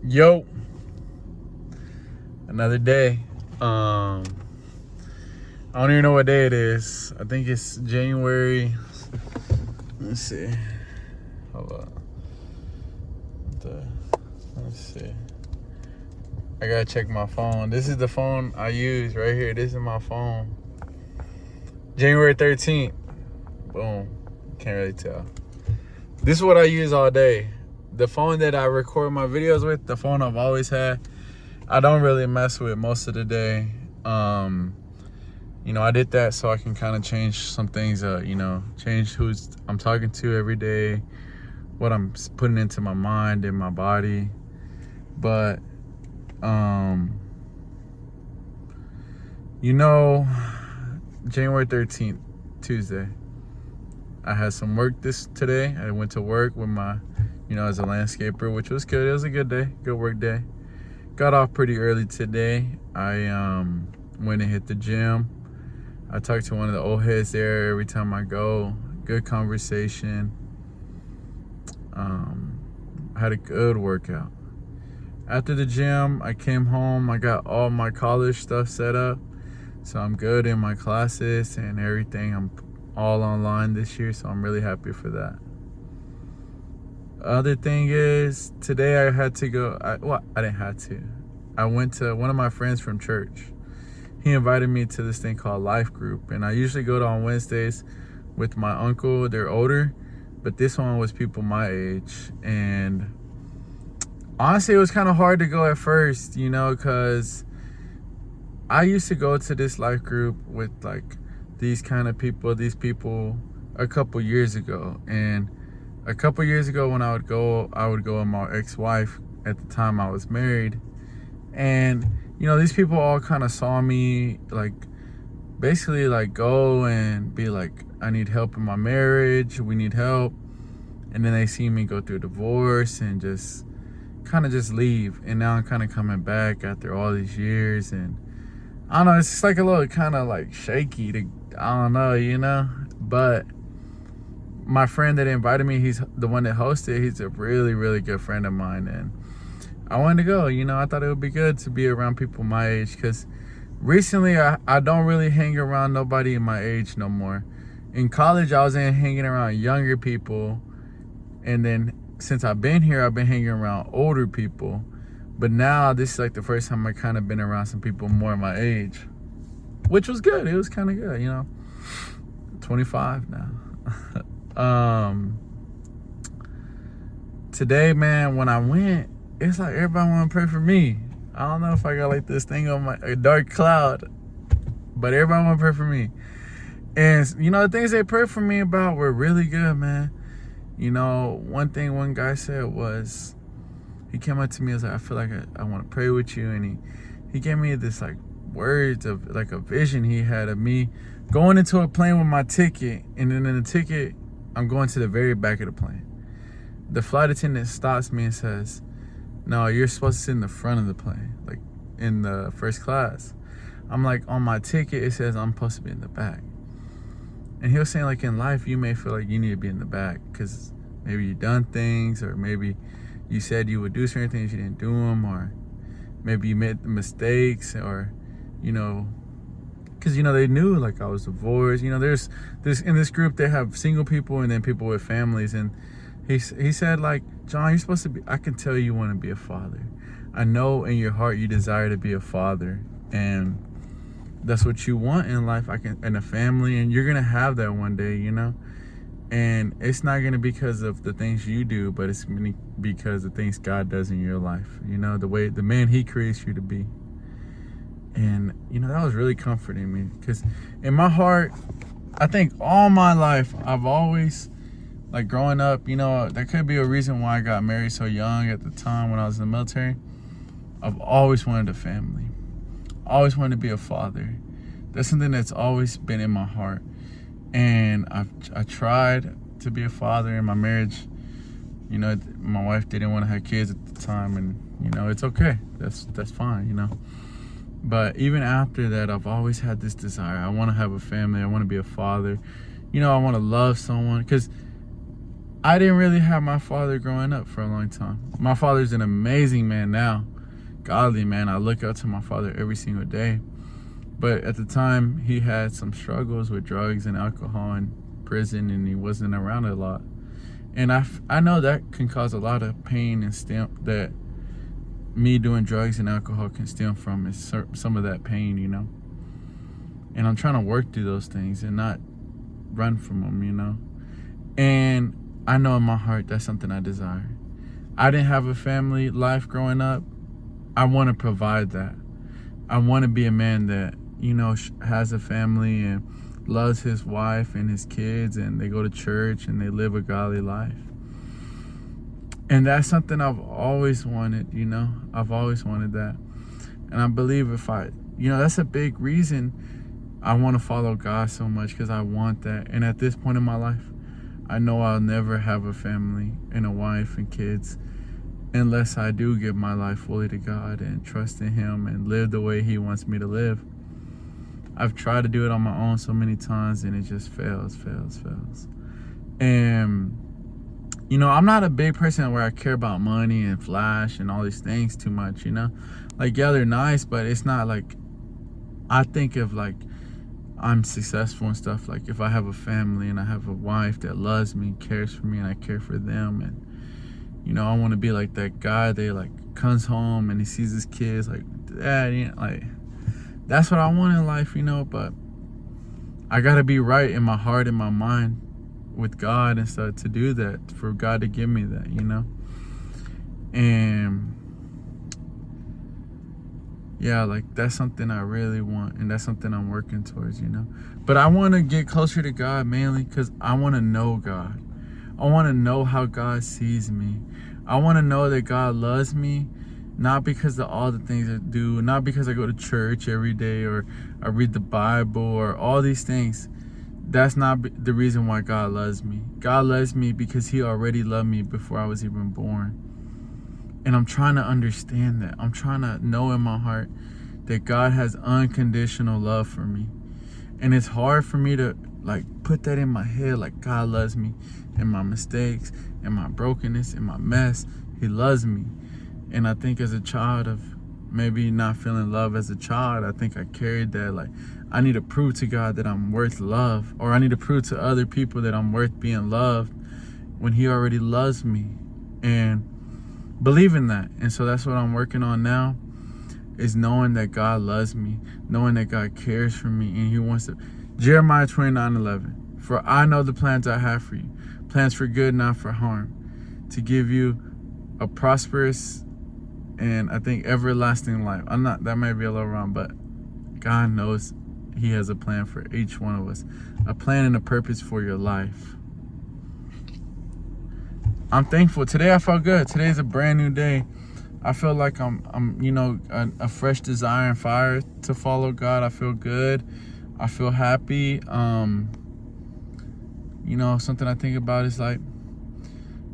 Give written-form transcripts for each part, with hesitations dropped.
Yo, another day. I don't even know what day it is. I think it's January. Let's see. Hold on. Let's see. I gotta check my phone. This is the phone I use right here. This is my phone. January 13th. Boom. Can't really tell. This is what I use all day. The phone that I record my videos with, the phone I've always had, I don't really mess with most of the day. I did that so I can kind of change some things, change who I'm talking to every day, what I'm putting into my mind and my body. But, January 13th, Tuesday, I had some work today. I went to work with my, as a landscaper, which was good. It was a good day, good work day. Got off pretty early today. I went and hit the gym. I talked to one of the old heads there every time I go. Good conversation. I had a good workout. After the gym, I came home. I got all my college stuff set up. So I'm good in my classes and everything. I'm all online this year, so I'm really happy for that. Other thing is, today I had to go. I didn't have to. I went to one of my friends from church. He invited me to this thing called Life Group, and I usually go to on Wednesdays with my uncle. They're older, but this one was people my age. And honestly, it was kind of hard to go at first, because I used to go to this Life Group with like these kind of people, a couple years ago. And a couple years ago when I would go with my ex-wife. At the time I was married. And these people all kind of saw me basically go and be like, I need help in my marriage, we need help. And then they see me go through a divorce and just leave. And now I'm kind of coming back after all these years. And I don't know, it's just like a little kind of shaky I don't know, but my friend that invited me, he's the one that hosted. He's a really, really good friend of mine. And I wanted to go. I thought it would be good to be around people my age, because recently I don't really hang around nobody in my age no more. In college, I was hanging around younger people. And then since I've been here, I've been hanging around older people. But now this is the first time I kind of been around some people more my age, which was good. It was kind of good, 25 now. Today, man, when I went, it's like everybody want to pray for me. I don't know if I got this thing on a dark cloud, but everybody want to pray for me. And the things they prayed for me about were really good, man. One thing one guy said was, he came up to me and was like, I feel like I want to pray with you. And he gave me this words of a vision he had of me going into a plane with my ticket. And then in the ticket, I'm going to the very back of the plane. The flight attendant stops me and says, no, you're supposed to sit in the front of the plane, in the first class. I'm like, on my ticket, it says I'm supposed to be in the back. And he was saying, in life, you may feel like you need to be in the back because maybe you've done things, or maybe you said you would do certain things, you didn't do them, or maybe you made mistakes, or, because, they knew, I was divorced. There's in this group, they have single people and then people with families. And he said, John, you're supposed to be, I can tell you want to be a father. I know in your heart you desire to be a father. And that's what you want in life, and a family. And you're going to have that one day, And it's not going to be because of the things you do, but it's going to be because of the things God does in your life. The man he creates you to be. And, that was really comforting me, because in my heart, I think all my life, I've always, growing up, there could be a reason why I got married so young at the time when I was in the military. I've always wanted a family. Always wanted to be a father. That's something that's always been in my heart. And I tried to be a father in my marriage. My wife didn't want to have kids at the time, and it's okay. That's fine, But even after that, I've always had this desire. I want to have a family. I want to be a father. I want to love someone, because I didn't really have my father growing up for a long time. My father's an amazing man now, godly man. I look up to my father every single day. But at the time, he had some struggles with drugs and alcohol and prison, and he wasn't around a lot. And I know that can cause a lot of pain and stem that me doing drugs and alcohol can stem from is some of that pain, you know. And I'm trying to work through those things and not run from them, you know. And I know in my heart that's something I desire. I didn't have a family life growing up. I want to provide that. I want to be a man that, you know, has a family and loves his wife and his kids, and they go to church and they live a godly life. And that's something I've always wanted, you know. I've always wanted that. And I believe that's a big reason I want to follow God so much, because I want that. And at this point in my life, I know I'll never have a family and a wife and kids unless I do give my life fully to God and trust in Him and live the way He wants me to live. I've tried to do it on my own so many times, and it just fails. And, you know, I'm not a big person where I care about money and flash and all these things too much, you know? Like, yeah, they're nice, but it's not like, I think of like, I'm successful and stuff. Like, if I have a family and I have a wife that loves me, cares for me, and I care for them, and, you know, I want to be like that guy that like comes home and he sees his kids like, Dad, you know, like, that's what I want in life, you know. But I gotta be right in my heart and my mind with God and stuff to do that, for God to give me that, you know. And yeah, like, that's something I really want, and that's something I'm working towards, you know. But I want to get closer to God mainly because I want to know God. I want to know how God sees me. I want to know that God loves me, not because of all the things I do, not because I go to church every day or I read the Bible or all these things. That's not the reason why God loves me. God loves me because He already loved me before I was even born. And I'm trying to understand that. I'm trying to know in my heart that God has unconditional love for me. And it's hard for me to like put that in my head, like God loves me and my mistakes and my brokenness and my mess. He loves me. And I think as a child of maybe not feeling love as a child, I think I carried that, like, I need to prove to God that I'm worth love, or I need to prove to other people that I'm worth being loved when He already loves me. And believe in that. And so that's what I'm working on now, is knowing that God loves me, knowing that God cares for me, and He wants to. Jeremiah 29:11. For I know the plans I have for you, plans for good, not for harm, to give you a prosperous and I think everlasting life. That might be a little wrong, but God knows He has a plan for each one of us, a plan and a purpose for your life. I'm thankful. Today I felt good. Today's a brand new day. I feel like I'm you know, a fresh desire and fire to follow God. I feel good. I feel happy. You know, something I think about is like,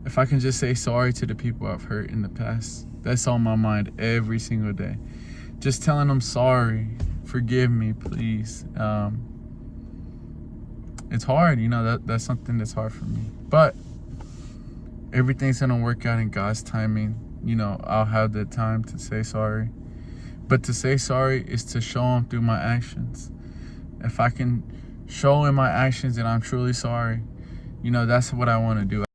if I can just say sorry to the people I've hurt in the past. That's on my mind every single day. Just telling them sorry, forgive me, please. It's hard, you know, that's something that's hard for me. But everything's gonna work out in God's timing. You know, I'll have the time to say sorry. But to say sorry is to show Him through my actions. If I can show in my actions that I'm truly sorry, you know, that's what I want to do.